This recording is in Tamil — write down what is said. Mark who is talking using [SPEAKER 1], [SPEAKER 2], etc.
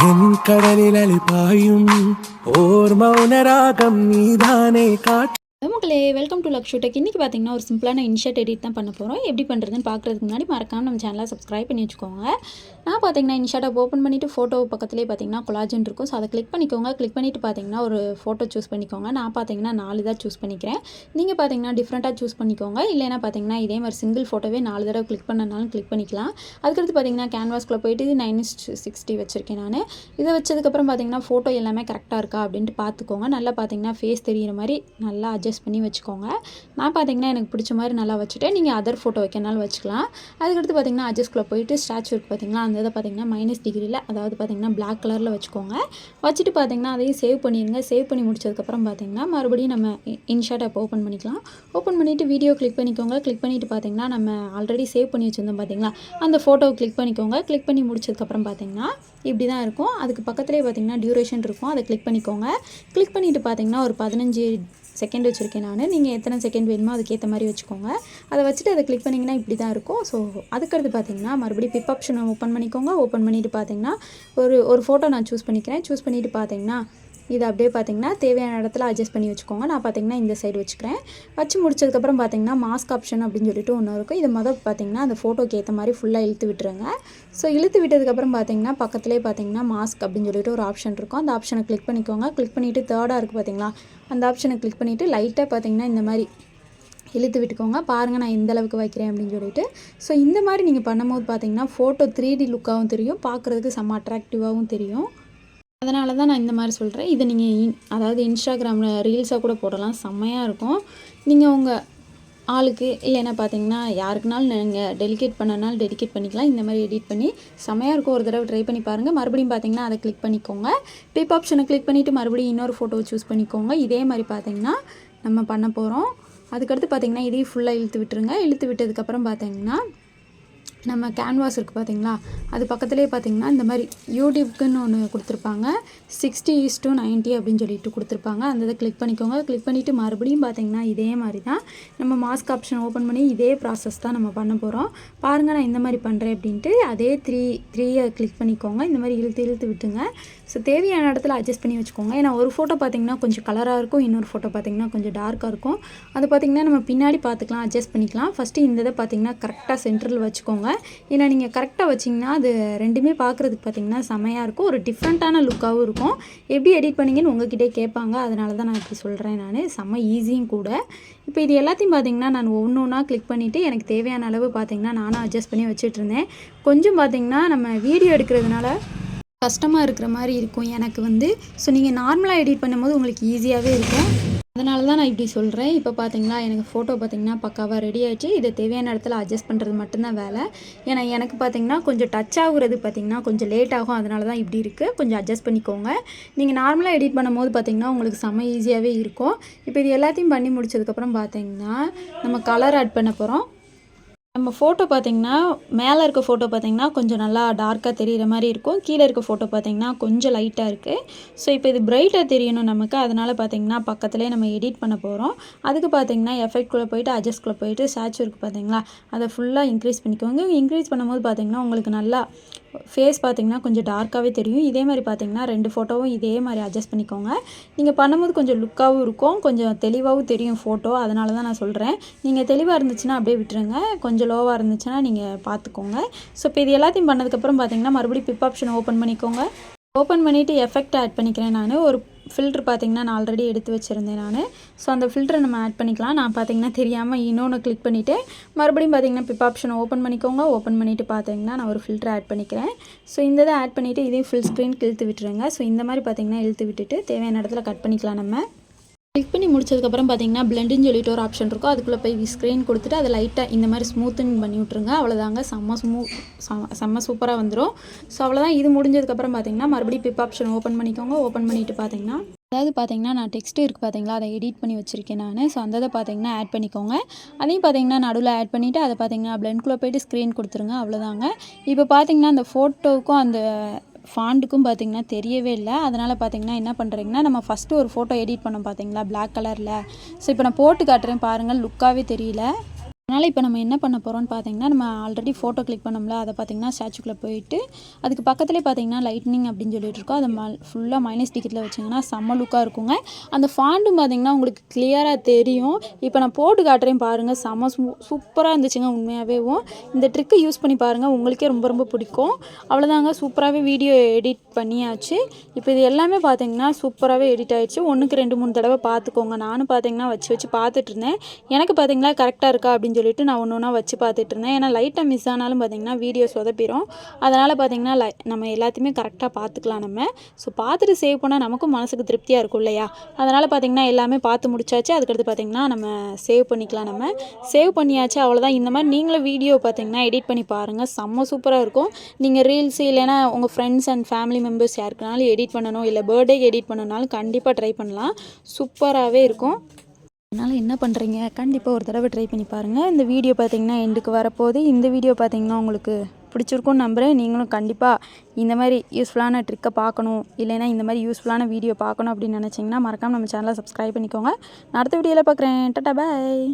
[SPEAKER 1] என் கடலில் அலிபாயும் ஓர் மௌன ராகம் நீதானே காற்று.
[SPEAKER 2] மக்களே, வெல்கம் டு லக்ஷு டெக். இன்றைக்கி பார்த்தீங்கன்னா ஒரு சிம்பிளான இன்ஷர்ட் எடிட் தான் பண்ண போகிறோம். எப்படி பண்ணுறதுன்னு பார்க்குறதுக்கு முன்னாடி மறக்காமல் நம்ம சேனலை சப்ஸ்கிரைப் பண்ணி வச்சுக்கோங்க. நான் பார்த்தீங்கன்னா இன்ஷர்ட்டை ஓப்பன் பண்ணிவிட்டு ஃபோட்டோ பக்கத்துலேயே பார்த்தீங்கன்னா கொலாஜன் இருக்கும். ஸோ அதை கிளிக் பண்ணிக்கோங்க. கிளிக் பண்ணிவிட்டு பார்த்தீங்கன்னா ஒரு ஃபோட்டோ சூஸ் பண்ணிக்கோங்க. நான் பார்த்தீங்கன்னா 4 தான் சூஸ் பண்ணிக்கிறேன். நீங்கள் பார்த்தீங்கன்னா டிஃப்ரெண்ட்டாக சூஸ் பண்ணிக்கோங்க. இல்லைனா பார்த்தீங்கன்னா இதே மாதிரி சிங்கிள் ஃபோட்டோவே 4 தடவை கிளிக் பண்ணனாலும் கிளிக் பண்ணிக்கலாம். அதுக்கடுத்து பார்த்தீங்கன்னா கேன்வாஸ்குள்ளே போயிட்டு 9:60 வச்சுருக்கேன் நான். இதை வச்சதுக்கப்புறம் பார்த்தீங்கன்னா ஃபோட்டோ எல்லாமே கரெக்டாக இருக்கா அப்படின்ட்டு பார்த்துக்கோங்க. நல்லா பார்த்தீங்கன்னா ஃபேஸ் தெரிகிற மாதிரி நல்லா அட்ஜஸ்ட் பண்ணி வச்சுக்கோங்க. நான் பார்த்தீங்கன்னா எனக்கு பிடிச்ச மாதிரி நல்லா வச்சுட்டேன். நீங்கள் அதர் ஃபோட்டோ வைக்கனாலும் வச்சுக்கலாம். அதுக்கடுத்து பார்த்தீங்கன்னா அட்ஜஸ்ட்குள்ளே போயிட்டு ஸ்டாச்சு இருக்குது பார்த்தீங்கன்னா, அந்த இதை பார்த்தீங்கன்னா -டிகிரியில், அதாவது பார்த்தீங்கன்னா பிளாக் கலரில் வச்சுக்கோங்க. வச்சுட்டு பார்த்தீங்கன்னா அதையும் சேவ் பண்ணிடுங்க. சேவ் பண்ணி முடிச்சதுக்கப்புறம் பார்த்தீங்கன்னா மறுபடியும் நம்ம இன்ஷர்ட் ஆப் ஓப்பன் பண்ணிக்கலாம். ஓப்பன் பண்ணிவிட்டு வீடியோ கிளிக் பண்ணிக்கோங்க. கிளிக் பண்ணிவிட்டு பார்த்தீங்கன்னா நம்ம ஆல்ரெடி சேவ் பண்ணி வச்சுருந்தோம் பார்த்தீங்களா, அந்த ஃபோட்டோவை கிளிக் பண்ணிக்கோங்க. கிளிக் பண்ணி முடிச்சதுக்கப்புறம் பார்த்தீங்கன்னா இப்படி தான் இருக்கும். அதுக்கு பக்கத்துலேயே பார்த்தீங்கன்னா டியூரேஷன் இருக்கும், அதை கிளிக் பண்ணிக்கோங்க. கிளிக் பண்ணிவிட்டு பார்த்தீங்கன்னா ஒரு 15 செகண்ட் வச்சுருக்கேன் நான். நீங்கள் எத்தனை செகண்ட் வேணுமோ அதுக்கேற்ற மாதிரி வச்சுக்கோங்க. அதை வச்சுட்டு அதை கிளிக் பண்ணிங்கன்னா இப்படி தான் இருக்கும். ஸோ அதுக்கடுத்து பார்த்தீங்கன்னா மறுபடியும் பிப் ஆப்ஷனை ஓப்பன் பண்ணிக்கோங்க. ஓப்பன் பண்ணிவிட்டு பார்த்தீங்கன்னா ஒரு ஃபோட்டோ நான் சூஸ் பண்ணிக்கிறேன். சூஸ் பண்ணிவிட்டு பார்த்தீங்கன்னா இது அப்படியே பார்த்தீங்கன்னா தேவையான இடத்துல அட்ஜஸ்ட் பண்ணி வச்சுக்கோங்க. நான் பார்த்தீங்கன்னா இந்த சைடு வச்சுக்கிறேன். வச்சு முடிச்சதுக்கப்புறம் பார்த்தீங்கன்னா மாஸ்க் ஆப்ஷன் அப்படின்னு சொல்லிட்டு ஒன்று இருக்கும். இது பார்த்தீங்கன்னா அந்த ஃபோட்டோக்கு ஏற்ற மாதிரி ஃபுல்லாக இழுத்து விட்டுருங்க. ஸோ இழுத்து விட்டதுக்கப்புறம் பார்த்தீங்கன்னா பக்கத்துலேயே பார்த்தீங்கன்னா மாஸ்க் அப்படின்னு சொல்லிட்டு ஒரு ஆப்ஷன் இருக்கும். அந்த ஆப்ஷனை கிளிக் பண்ணிக்கோங்க. கிளிக் பண்ணிவிட்டு தேர்டாக இருக்குது பார்த்தீங்களா, அந்த ஆப்ஷனை கிளிக் பண்ணிவிட்டு லைட்டாக பார்த்தீங்கன்னா இந்த மாதிரி இழுத்து விட்டுக்கோங்க. பாருங்கள் நான் எந்த அளவுக்கு வைக்கிறேன் அப்படின்னு சொல்லிட்டு. ஸோ இந்த மாதிரி நீங்கள் பண்ணும்போது பார்த்தீங்கன்னா ஃபோட்டோ 3D லுக்காகவும் தெரியும், பார்க்குறதுக்கு செம்ம அட்ராக்டிவாகவும் தெரியும். அதனால தான் நான் இந்த மாதிரி சொல்கிறேன். இதை நீங்கள் அதாவது இன்ஸ்டாகிராமில் ரீல்ஸாக கூட போடலாம், செம்மையாக இருக்கும். நீங்கள் உங்கள் ஆளுக்கு இல்லைன்னா பார்த்தீங்கன்னா யாருக்குனாலும் நீங்கள் டெலிகேட் பண்ணனாலும் டெடிகேட் பண்ணிக்கலாம். இந்த மாதிரி எடிட் பண்ணி செம்மையாக இருக்கும். ஒரு தடவை ட்ரை பண்ணி பாருங்கள். மறுபடியும் பார்த்தீங்கன்னா அதை கிளிக் பண்ணிக்கோங்க. பிப் ஆப்ஷனை கிளிக் பண்ணிவிட்டு மறுபடியும் இன்னொரு ஃபோட்டோவை சூஸ் பண்ணிக்கோங்க. இதே மாதிரி பார்த்தீங்கன்னா நம்ம பண்ண போகிறோம். அதுக்கடுத்து பார்த்தீங்கன்னா இதையும் ஃபுல்லாக இழுத்து விட்டுருங்க. இழுத்து விட்டதுக்கப்புறம் பார்த்தீங்கன்னா நம்ம கேன்வாஸ் இருக்குது பார்த்தீங்களா, அது பக்கத்துலேயே பார்த்தீங்கன்னா இந்த மாதிரி யூடியூப்க்குன்னு ஒன்று கொடுத்துருப்பாங்க. 60:90 அப்படின்னு சொல்லிட்டு கொடுத்துருப்பாங்க. அந்த இதை கிளிக் பண்ணிக்கோங்க. கிளிக் பண்ணிவிட்டு மறுபடியும் பார்த்தீங்கன்னா இதே மாதிரி தான் நம்ம மாஸ்க் ஆப்ஷன் ஓப்பன் பண்ணி இதே ப்ராசஸ் தான் நம்ம பண்ண போகிறோம். பாருங்கள் நான் இந்த மாதிரி பண்ணுறேன் அப்படின்ட்டு. அதே த்ரீயை கிளிக் பண்ணிக்கோங்க. இந்த மாதிரி இழுத்து விட்டுங்க. ஸோ தேவையான இடத்துல அட்ஜஸ்ட் பண்ணி வச்சுக்கோங்க. ஏன்னா ஒரு ஃபோட்டோ பார்த்திங்கன்னா கொஞ்சம் கலராக இருக்கும், இன்னொரு ஃபோட்டோ பார்த்திங்கன்னா கொஞ்சம் டார்க்காக இருக்கும். அது பார்த்திங்கன்னா நம்ம பின்னாடி பார்த்துக்கலாம், அட்ஜஸ்ட் பண்ணிக்கலாம். ஃபஸ்ட்டு இந்த இதை பார்த்திங்கன்னா கரெக்டாக சென்டரில் வச்சுக்கோங்க. ஏன்னா நீங்கள் கரெக்டாக வச்சிங்கன்னா அது ரெண்டுமே பார்க்குறதுக்கு பார்த்திங்கன்னா செமையாக இருக்கும், ஒரு டிஃப்ரெண்ட்டான லுக்காகவும் இருக்கும். எப்படி எடிட் பண்ணிங்கன்னு உங்ககிட்டே கேட்பாங்க, அதனால தான் நான் இப்படி சொல்கிறேன். நான் செம்ம ஈஸியும் கூட. இப்போ இது எல்லாத்தையும் பார்த்திங்கன்னா நான் ஒவ்வொன்றா கிளிக் பண்ணிவிட்டு எனக்கு தேவையான அளவு பார்த்திங்கன்னா நானும் அட்ஜஸ்ட் பண்ணி வச்சுட்ருந்தேன். கொஞ்சம் பார்த்திங்கன்னா நம்ம வீடியோ எடுக்கிறதுனால கஷ்டமாக இருக்கிற மாதிரி இருக்கும் எனக்கு வந்து. ஸோ நீங்கள் நார்மலாக எடிட் பண்ணும்போது உங்களுக்கு ஈஸியாகவே இருக்கும். அதனால தான் நான் இப்படி சொல்கிறேன். இப்போ பார்த்தீங்களா எனக்கு ஃபோட்டோ பார்த்தீங்கன்னா பக்காவாக ரெடி ஆகிடுச்சு. இதை தேவையான இடத்துல அட்ஜஸ்ட் பண்ணுறது மட்டும்தான் வேலை. ஏன்னா எனக்கு பார்த்தீங்கன்னா கொஞ்சம் டச் ஆகுறது பார்த்தீங்கன்னா கொஞ்சம் லேட் ஆகும். அதனால தான் இப்படி இருக்குது. கொஞ்சம் அட்ஜஸ்ட் பண்ணிக்கோங்க. நீங்கள் நார்மலாக எடிட் பண்ணும்போது பார்த்தீங்கன்னா உங்களுக்கு செம்ம ஈஸியாகவே இருக்கும். இப்போ இது எல்லாத்தையும் பண்ணி முடிச்சதுக்கப்புறம் பார்த்தீங்கன்னா நம்ம கலர் ஆட் பண்ண போகிறோம். நம்ம ஃபோட்டோ பார்த்திங்கன்னா மேலே இருக்க ஃபோட்டோ பார்த்திங்கன்னா கொஞ்சம் நல்லா டார்க்காக தெரிகிற மாதிரி இருக்கும். கீழே இருக்க ஃபோட்டோ பார்த்திங்கன்னா கொஞ்சம் லைட்டாக இருக்குது. ஸோ இப்போ இது பிரைட்டாக தெரியணும் நமக்கு. அதனால் பார்த்திங்கன்னா பக்கத்துலேயே நம்ம எடிட் பண்ண போகிறோம். அதுக்கு பார்த்திங்கன்னா எஃபெக்ட்குள்ளே போயிட்டு அட்ஜஸ்ட்குள்ளே போயிட்டு ஸ்டாச்சு இருக்குது பார்த்திங்களா, அதை ஃபுல்லாக இன்க்ரீஸ் பண்ணிக்கோங்க. இன்க்ரீஸ் பண்ணும்போது பார்த்திங்கன்னா உங்களுக்கு நல்லா ஃபேஸ் பார்த்திங்கன்னா கொஞ்சம் டார்க்காகவே தெரியும். இதே மாதிரி பார்த்திங்கன்னா 2 ஃபோட்டோவும் இதே மாதிரி அட்ஜஸ்ட் பண்ணிக்கோங்க. நீங்கள் பண்ணும்போது கொஞ்சம் லுக்காகவும் இருக்கும், கொஞ்சம் தெளிவாகவும் தெரியும் ஃபோட்டோ. அதனால தான் நான் சொல்கிறேன். நீங்கள் தெளிவாக இருந்துச்சுன்னா அப்படியே விட்டுருங்க, கொஞ்சம் லோவாக இருந்துச்சுன்னா நீங்கள் பார்த்துக்கோங்க. ஸோ இப்போ இது எல்லாத்தையும் பண்ணதுக்கப்புறம் பார்த்திங்கன்னா மறுபடியும் பிப் ஆப்ஷனை ஓப்பன் பண்ணிக்கோங்க. ஓப்பன் பண்ணிவிட்டு எஃபெக்ட் ஆட் பண்ணிக்கிறேன் நான். ஒரு ஃபில்ட்ரு பார்த்திங்கன்னா நான் ஆல்ரெடி எடுத்து வச்சுருந்தேன் நான். ஸோ அந்த ஃபில்டரை நம்ம ஆட் பண்ணிக்கலாம். நான் பார்த்திங்கன்னா தெரியாமல் இன்னொன்று கிளிக் பண்ணிவிட்டு மறுபடியும் பார்த்திங்கன்னா பிப் ஆப்ஷனை ஓப்பன் பண்ணிக்கோங்க. ஓப்பன் பண்ணிவிட்டு பார்த்திங்கன்னா நான் ஒரு ஃபில்டரை ஆட் பண்ணிக்கிறேன். ஸோ இந்த இதை ஆட் பண்ணிவிட்டு இதையும் ஃபுல் ஸ்க்ரீனுக்கு இழுத்து விட்டுருங்க. ஸோ இந்த மாதிரி பார்த்திங்கன்னா இழுத்து விட்டுட்டு தேவையான இடத்துல கட் பண்ணிக்கலாம். நம்ம கிளிக் பண்ணி முடிச்சதுக்கப்புறம் பார்த்தீங்கன்னா பிளெண்டுன்னு சொல்லிட்டு ஒரு ஆப்ஷன் இருக்கும். அதுக்குள்ளே போய் ஸ்க்ரீன் கொடுத்துட்டு அதை லைட்டாக இந்த மாதிரி ஸ்மூத்துன்னு பண்ணி விட்ருங்க. அவ்வளோதாங்க, செம்ம சூப்பராக வந்துடும். ஸோ அவ்வளோதான். இது முடிஞ்சதுக்கப்புறம் பார்த்தீங்கன்னா மறுபடியும் பிப் ஆப்ஷன் ஓப்பன் பண்ணிக்கோங்க. ஓப்பன் பண்ணிவிட்டு பார்த்தீங்கன்னா அதாவது பார்த்தீங்கன்னா நான் டெக்ஸ்ட்டு இருக்குது பார்த்தீங்களா, அதை எடிட் பண்ணி வச்சுருக்கேன் நான். ஸோ அந்த இதை பார்த்தீங்கன்னா ஆட் பண்ணிக்கோங்க. அதையும் பார்த்தீங்கன்னா நடுவில் ஆட் பண்ணிவிட்டு அதை பார்த்தீங்கன்னா பிளெண்ட்குள்ளே போய்ட்டு ஸ்க்ரீன் கொடுத்துருங்க. அவ்வளோதாங்க. இப்போ பார்த்தீங்கன்னா அந்த ஃபோட்டோவுக்கும் அந்த ஃபாண்ட்டுக்கும் பார்த்திங்கன்னா தெரியவே இல்லை. அதனால் பார்த்திங்கன்னா என்ன பண்ணுறீங்கன்னா நம்ம ஃபஸ்ட்டு ஒரு ஃபோட்டோ எடிட் பண்ணோம் பார்த்தீங்களா பிளாக் கலரில். ஸோ இப்போ நான் போட்டு காட்டுறேன் பாருங்கள், லுக்காகவே தெரியல. அதனால் இப்போ நம்ம என்ன பண்ண போகிறோம்னு பார்த்தீங்கன்னா, நம்ம ஆல்ரெடி ஃபோட்டோ கிளிக் பண்ணோம்ல, அதை பார்த்தீங்கன்னா ஸ்டாச்சுக்குள்ளே போயிட்டு அதுக்கு பக்கத்துலேயே பார்த்தீங்கன்னா லைட்னிங் அப்படின்னு சொல்லிட்டு இருக்கோம். அதை ஃபுல்லாக மைனஸ் டிக்கெட்டில் வச்சிங்கன்னா செம்ம லுக்காக இருக்குங்க. அந்த ஃபாண்டும் பார்த்தீங்கன்னா உங்களுக்கு கிளியராக தெரியும். இப்போ நான் போட்டு காட்டுறேன் பாருங்கள், செம்ம சூப்பராக இருந்துச்சுங்க உண்மையாகவேவும். இந்த ட்ரிக்கை யூஸ் பண்ணி பாருங்கள், உங்களுக்கே ரொம்ப ரொம்ப பிடிக்கும். அவ்வளோதாங்க, சூப்பராகவே வீடியோ எடிட் பண்ணியாச்சு. இப்போ இது எல்லாமே பார்த்தீங்கன்னா சூப்பராகவே எடிட் ஆகிடுச்சு. 1க்கு 2 3 தடவை பார்த்துக்கோங்க. நானும் பார்த்தீங்கன்னா வச்சு பார்த்துட்டு இருந்தேன். எனக்கு பார்த்தீங்கன்னா கரெக்டாக இருக்கா அப்படின்னு சொல்லிட்டு நான் ஒன்று ஒன்றா வச்சு பார்த்துட்டு இருந்தேன். ஏன்னா லைட்டாக மிஸ் ஆனாலும் பார்த்தீங்கன்னா வீடியோ சொதப்பிடும். அதனால் பார்த்தீங்கன்னா நம்ம எல்லாத்தையுமே கரெக்டாக பார்த்துக்கலாம் நம்ம. ஸோ பார்த்துட்டு சேவ் பண்ணால் நமக்கும் மனசுக்கு திருப்தியாக இருக்கும் இல்லையா? அதனால் பார்த்தீங்கன்னா எல்லாமே பார்த்து முடிச்சாச்சு. அதுக்கடுத்து பார்த்தீங்கன்னா நம்ம சேவ் பண்ணிக்கலாம். நம்ம சேவ் பண்ணியாச்சு, அவ்வளோதான். இந்த மாதிரி நீங்களும் வீடியோ பார்த்தீங்கன்னா எடிட் பண்ணி பாருங்கள், செம்ம சூப்பராக இருக்கும். நீங்கள் ரீல்ஸ் இல்லைன்னா உங்கள் ஃப்ரெண்ட்ஸ் அண்ட் ஃபேமிலி மெம்பர்ஸ் யாருக்குனாலும் எடிட் பண்ணணும், இல்லை பர்த்டேக்கு எடிட் பண்ணணுனாலும் கண்டிப்பாக ட்ரை பண்ணலாம். சூப்பராகவே இருக்கும். அதனால் என்ன பண்ணுறீங்க, கண்டிப்பாக ஒரு தடவை ட்ரை பண்ணி பாருங்கள். இந்த வீடியோ பார்த்தீங்கன்னா எண்டுக்கு வரப்போகுது. இந்த வீடியோ பார்த்தீங்கன்னா உங்களுக்கு பிடிச்சிருக்கும்னு நம்புகிறேன். நீங்களும் கண்டிப்பாக இந்த மாதிரி யூஸ்ஃபுல்லான ட்ரிக்கை பார்க்கணும், இல்லைன்னா இந்த மாதிரி யூஸ்ஃபுல்லான வீடியோ பார்க்கணும் அப்படின்னு நினச்சிங்கன்னா மறக்காமல் நம்ம சேனலை சப்ஸ்கிரைப் பண்ணிக்கோங்க. நான் அடுத்த வீடியோவில் பார்க்குறேன். டாடா, பாய்.